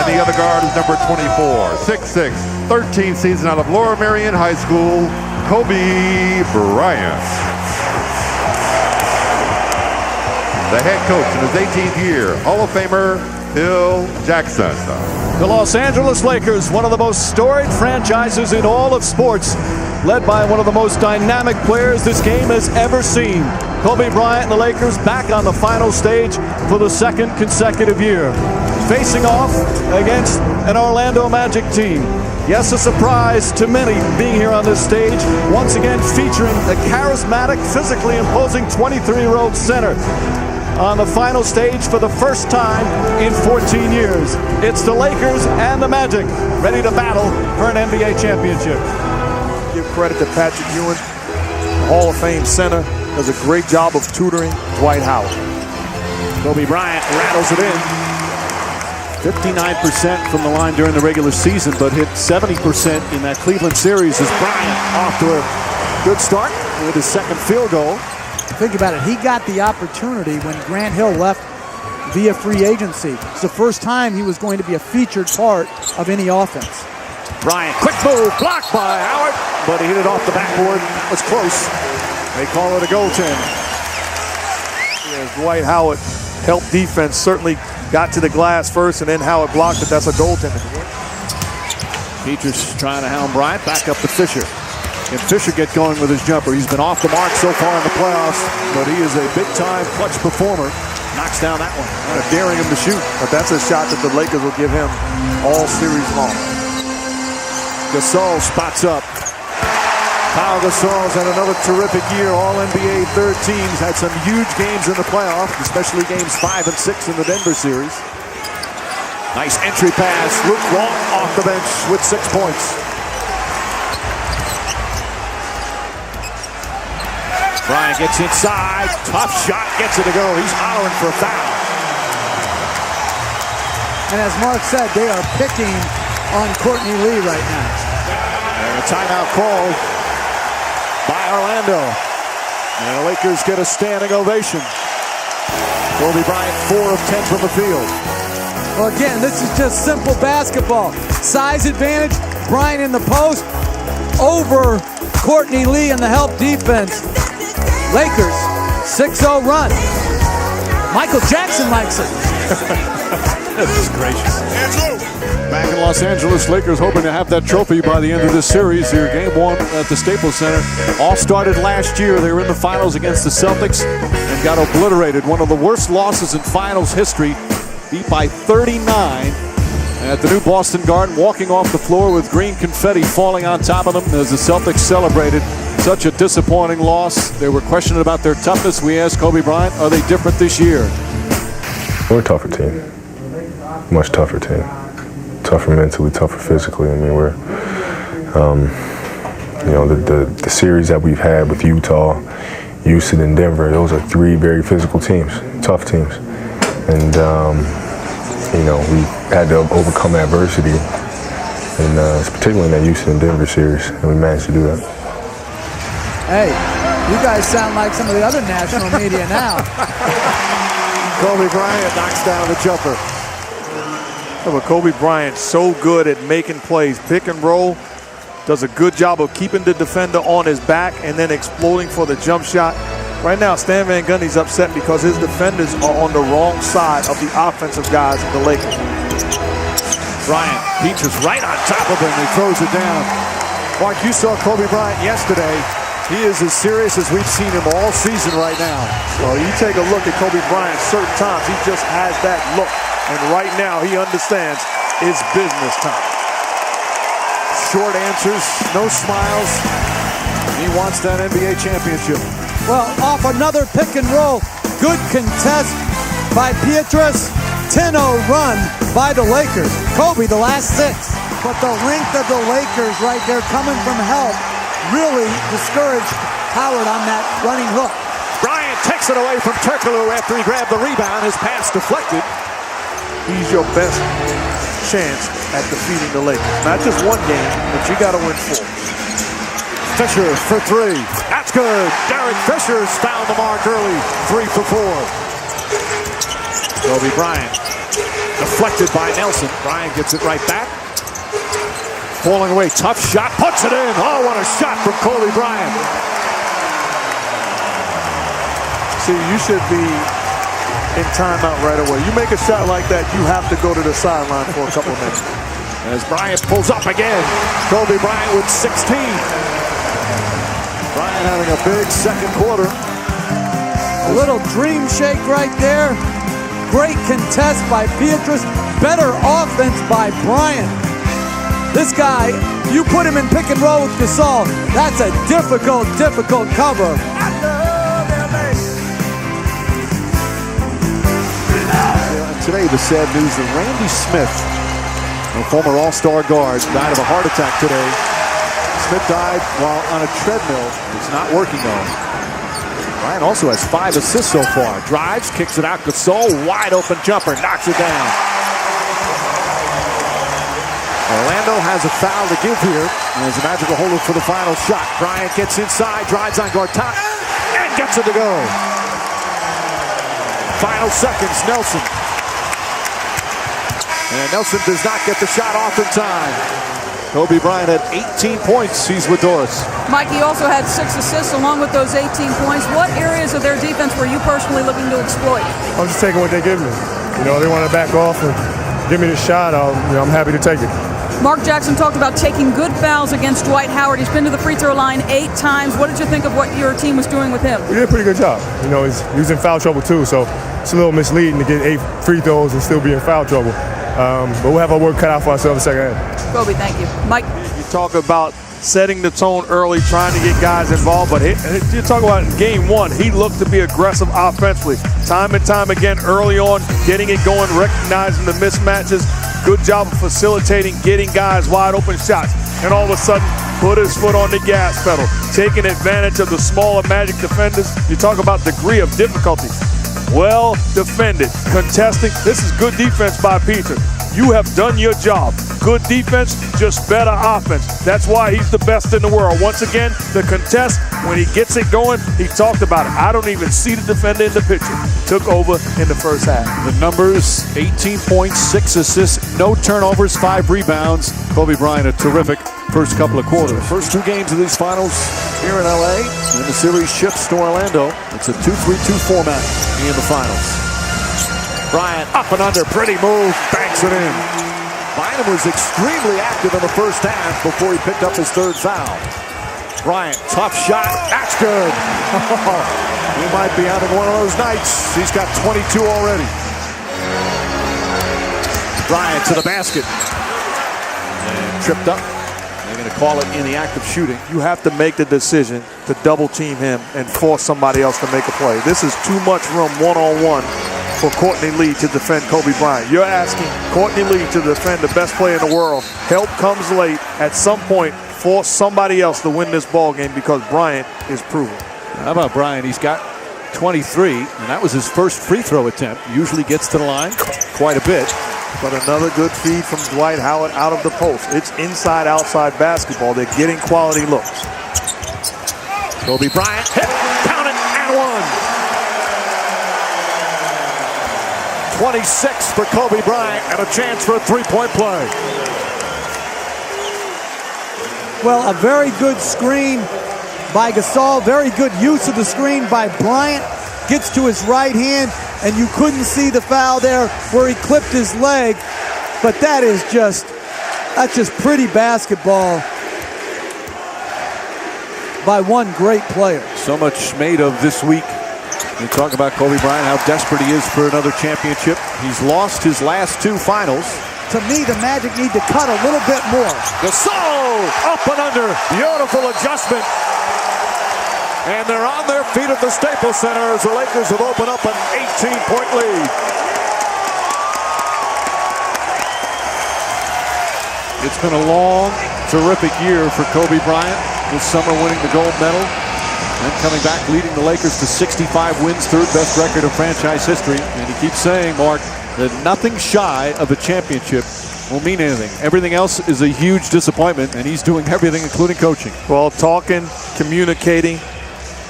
And the other guard is number 24, 6'6", 13th season out of Lower Merion High School, Kobe Bryant. The head coach in his 18th year, Hall of Famer Phil Jackson. The Los Angeles Lakers, one of the most storied franchises in all of sports, led by one of the most dynamic players this game has ever seen. Kobe Bryant and the Lakers back on the final stage for the second consecutive year, facing off against an Orlando Magic team. Yes, a surprise to many being here on this stage, once again featuring the charismatic, physically imposing 23-year-old center on the final stage for the first time in 14 years. It's the Lakers and the Magic ready to battle for an NBA championship. Give credit to Patrick Ewing, Hall of Fame center, does a great job of tutoring Dwight Howard. Kobe Bryant rattles it in. 59% from the line during the regular season, but hit 70% in that Cleveland series as Bryant off to a good start with his second field goal. Think about it. He got the opportunity when Grant Hill left via free agency. It's the first time he was going to be a featured part of any offense. Bryant, quick move, blocked by Howard, but he hit it off the backboard. It was close. They call it a goaltend. Yeah, Dwight Howard helped defense, certainly got to the glass first, and then Howard blocked it. That's a goaltender. Peters trying to hound Bryant, back up to Fisher. Can Fisher get going with his jumper? He's been off the mark so far in the playoffs, but he is a big-time clutch performer. Knocks down that one. Kind of daring him to shoot, but that's a shot that the Lakers will give him all series long. Gasol spots up. Pau Gasol's had another terrific year. All-NBA third teams, had some huge games in the playoffs, especially games 5 and 6 in the Denver series. Nice entry pass. Luke Walton off the bench with 6 points. Bryant gets inside. Tough shot. Gets it to go. He's hollering for a foul. And as Mark said, they are picking on Courtney Lee right now. And a timeout called by Orlando. And the Lakers get a standing ovation. Kobe Bryant 4 of 10 from the field. Well, again, this is just simple basketball. Size advantage. Bryant in the post over Courtney Lee in the help defense. Lakers, 6-0 run. Michael Jackson likes it. Goodness gracious. Back in Los Angeles, Lakers hoping to have that trophy by the end of this series. Here, game 1 at the Staples Center. All started last year. They were in the finals against the Celtics and got obliterated. One of the worst losses in finals history. Beat by 39 at the new Boston Garden, walking off the floor with green confetti falling on top of them as the Celtics celebrated. Such a disappointing loss. They were questioned about their toughness. We asked Kobe Bryant, are they different this year? We're a tougher team. Much tougher team. Tougher mentally, tougher physically. I mean, we're, the series that we've had with Utah, Houston, and Denver, those are 3 very physical teams, tough teams. And, we had to overcome adversity, and particularly in that Houston and Denver series, and we managed to do that. Hey, you guys sound like some of the other national media now. Kobe Bryant knocks down the jumper. But Kobe Bryant so good at making plays. Pick and roll, does a good job of keeping the defender on his back and then exploding for the jump shot. Right now, Stan Van Gundy's upset because his defenders are on the wrong side of the offensive guys of the Lakers. Bryant, Peters right on top of him. He throws it down. Mark, you saw Kobe Bryant yesterday. He is as serious as we've seen him all season right now. So you take a look at Kobe Bryant, certain times he just has that look. And right now he understands it's business time. Short answers, no smiles. He wants that NBA championship. Well, off another pick and roll. Good contest by Pietrus. 10-0 run by the Lakers. Kobe, the last 6. But the length of the Lakers right there coming from help really discouraged Howard on that running hook. Bryant takes it away from Turkoglu after he grabbed the rebound. His pass deflected. He's your best chance at defeating the Lakers. Not just one game, but you got to win 4. Fisher for 3. That's good. Derek Fisher's found the mark early. 3 for 4. Kobe Bryant. deflected by Nelson. Bryant gets it right back. Falling away, tough shot, puts it in. Oh, what a shot from Kobe Bryant. See, you should be in timeout right away. You make a shot like that, you have to go to the sideline for a couple of minutes. As Bryant pulls up again, Kobe Bryant with 16. Bryant having a big second quarter. A little dream shake right there. Great contest by Pietrus. Better offense by Bryant. This guy, you put him in pick and roll with Gasol. That's a difficult cover. Today, the sad news that Randy Smith, a former All-Star guard, died of a heart attack today. Smith died while on a treadmill. It's not working though. Bryant also has 5 assists so far. Drives, kicks it out. Gasol, wide open jumper, knocks it down. Orlando has a foul to give here. And there's a magical holder for the final shot. Bryant gets inside, drives on Gortat, and gets it to go. Final seconds, Nelson. And Nelson does not get the shot off in time. Kobe Bryant had 18 points. He's with Doris. Mike, he also had 6 assists along with those 18 points. What areas of their defense were you personally looking to exploit? I'm just taking what they give me. You know, they want to back off and give me the shot. I'm happy to take it. Mark Jackson talked about taking good fouls against Dwight Howard. He's been to the free throw line 8 times. What did you think of what your team was doing with him? We did a pretty good job. You know, he was in foul trouble too, so it's a little misleading to get 8 free throws and still be in foul trouble. But we'll have our work cut out for ourselves in the second half. Kobe, thank you. Mike? You talk about setting the tone early, trying to get guys involved, but you talk about in game 1, he looked to be aggressive offensively. Time and time again, early on, getting it going, recognizing the mismatches. Good job of facilitating, getting guys wide open shots. And all of a sudden, put his foot on the gas pedal, taking advantage of the smaller Magic defenders. You talk about degree of difficulty. Well defended, contesting. This is good defense by Peter. You have done your job. Good defense, just better offense. That's why he's the best in the world. Once again, the contest, when he gets it going, he talked about it. I don't even see the defender in the picture. Took over in the first half. The numbers, 18 points, 6 assists, no turnovers, 5 rebounds. Kobe Bryant, a terrific first couple of quarters. First 2 games of these finals here in LA, and the series shifts to Orlando. It's a 2-3-2 format in the finals. Bryant up and under, pretty move, banks it in. Bynum was extremely active in the first half before he picked up his 3rd foul. Bryant, tough shot, that's good. He might be having one of those nights. He's got 22 already. Bryant to the basket. And tripped up. They're going to call it in the act of shooting. You have to make the decision to double team him and force somebody else to make a play. This is too much room one-on-one for Courtney Lee to defend Kobe Bryant. You're asking Courtney Lee to defend the best player in the world. Help comes late. At some point, force somebody else to win this ball game because Bryant is proven. How about Bryant? He's got 23, and that was his first free throw attempt. Usually gets to the line quite a bit. But another good feed from Dwight Howard out of the post. It's inside-outside basketball. They're getting quality looks. Kobe Bryant, hit, count it, and one. 26 for Kobe Bryant and a chance for a 3-point play. Well, a very good screen by Gasol. Very good use of the screen by Bryant. Gets to his right hand, and you couldn't see the foul there where he clipped his leg. But that's just pretty basketball by one great player. So much made of this week. We talk about Kobe Bryant, how desperate he is for another championship. He's lost his last 2 finals. To me, the Magic need to cut a little bit more. Gasol up and under. Beautiful adjustment. And they're on their feet at the Staples Center as the Lakers have opened up an 18-point lead. It's been a long, terrific year for Kobe Bryant. This summer winning the gold medal. And coming back, leading the Lakers to 65 wins, 3rd best record of franchise history. And he keeps saying, Mark, that nothing shy of a championship will mean anything. Everything else is a huge disappointment, and he's doing everything, including coaching. Well, talking, communicating,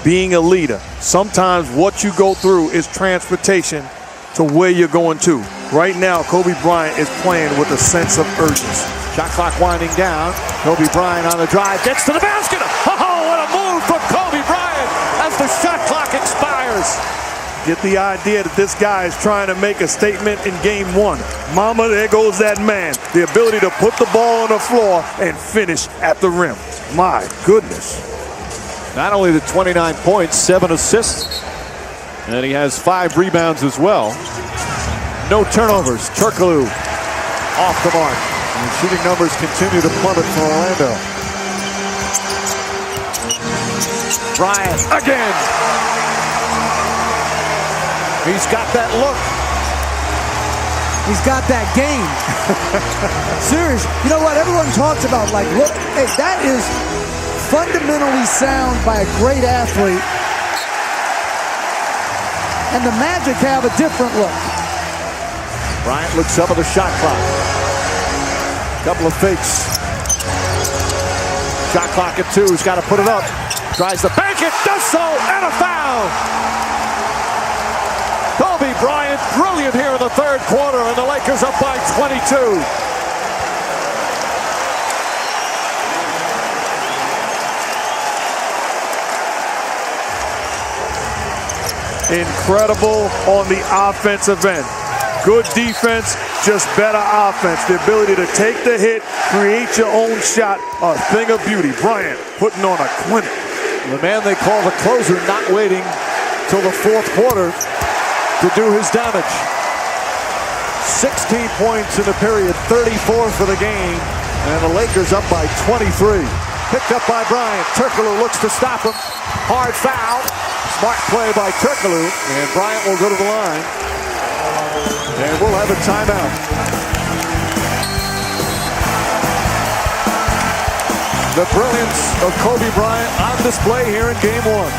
being a leader. Sometimes what you go through is transportation to where you're going to. Right now, Kobe Bryant is playing with a sense of urgency. Shot clock winding down. Kobe Bryant on the drive, gets to the basket. Oh, what a move from Kobe Bryant as the shot clock expires. Get the idea that this guy is trying to make a statement in game one. Mama, there goes that man. The ability to put the ball on the floor and finish at the rim. My goodness. Not only the 29 points, 7 assists, and he has 5 rebounds as well. No turnovers. Turkoglu off the mark. And the shooting numbers continue to plummet for Orlando. Bryant again. He's got that look. He's got that game. Serious. You know what? Everyone talks about, like, look, hey, that is fundamentally sound by a great athlete. And the Magic have a different look. Bryant looks up at the shot clock. Couple of fakes. Shot clock at 2. He's got to put it up. Tries to bank it. Does so. And a foul. Kobe Bryant, brilliant here in the third quarter, and the Lakers up by 22. Incredible on the offensive end. Good defense, just better offense. The ability to take the hit, create your own shot, a thing of beauty. Bryant putting on a clinic. The man they call the closer not waiting till the fourth quarter to do his damage. 16 points in the period, 34 for the game, and the Lakers up by 23. Picked up by Bryant. Turkoglu looks to stop him. Hard foul. Smart play by Turkoglu, and Bryant will go to the line. And we'll have a timeout. The brilliance of Kobe Bryant on display here in game one.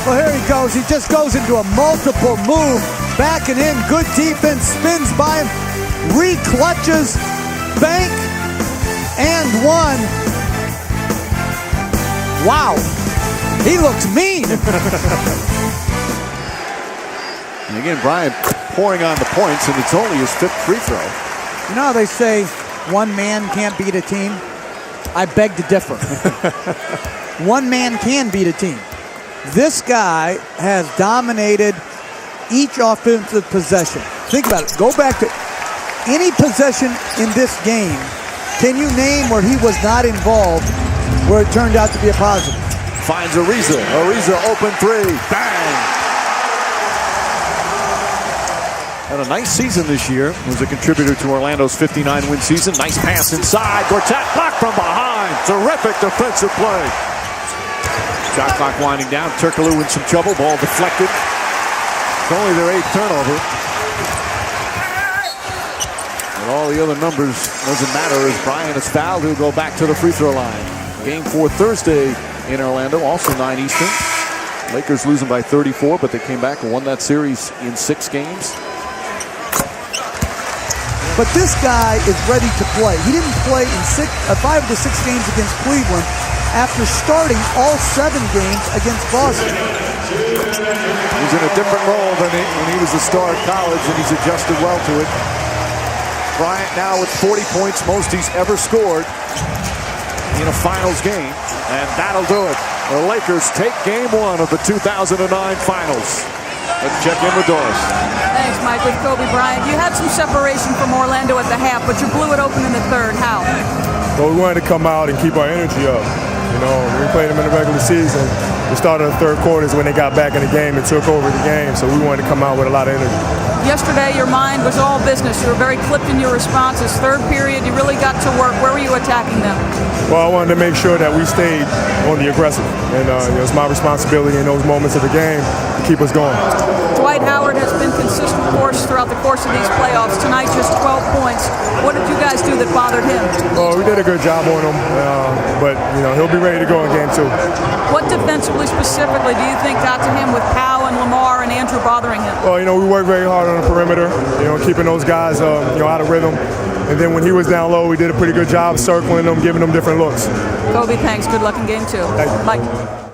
Well, here he goes. He just goes into a multiple move. Back and in. Good defense. Spins by him. Re-clutches. Bank. And one. Wow. He looks mean. And again, Bryant pouring on the points, and it's only his 5th free throw. You know how they say one man can't beat a team? I beg to differ. One man can beat a team. This guy has dominated each offensive possession. Think about it. Go back to any possession in this game. Can you name where he was not involved, where it turned out to be a positive? Finds Ariza. Ariza open 3. Bang! Had a nice season this year. Was a contributor to Orlando's 59-win season. Nice pass inside. Gortat blocked from behind. Terrific defensive play. Shot clock winding down. Turkoglu in some trouble. Ball deflected. It's only their 8th turnover. And all the other numbers doesn't matter as Bryant is fouled. He'll go back to the free throw line. Game 4 Thursday in Orlando, also 9 Eastern. Lakers losing by 34, but they came back and won that series in 6 games. But this guy is ready to play. He didn't play in 5 of the 6 games against Cleveland after starting all 7 games against Boston. He's in a different role than when he was a star at college, and he's adjusted well to it. Bryant now with 40 points, most he's ever scored in a finals game, and that'll do it. The Lakers take game 1 of the 2009 finals. Let's check in with Doris. Thanks, Mike. With Kobe Bryant, you had some separation from Orlando at the half, but you blew it open in the third. How? Well, we wanted to come out and keep our energy up. You know, we played them in the regular season. The start of the third quarter is when they got back in the game and took over the game, so we wanted to come out with a lot of energy. Yesterday, your mind was all business. You were very clipped in your responses. Third period, you really got to work. Where were you attacking them? Well, I wanted to make sure that we stayed on the aggressive, and it's my responsibility in those moments of the game to keep us going. Dwight Howard has been consistent throughout the course of these playoffs. Tonight, just 12 points. What did you guys do that bothered him? Oh, we did a good job on him, but he'll be ready to go in game 2. What defensively specifically do you think got to him with Powell and Lamar and Andrew bothering him? Well, we worked very hard on the perimeter, keeping those guys out of rhythm. And then when he was down low, we did a pretty good job circling them, giving them different looks. Kobe, thanks. Good luck in game 2. Thank you. Mike.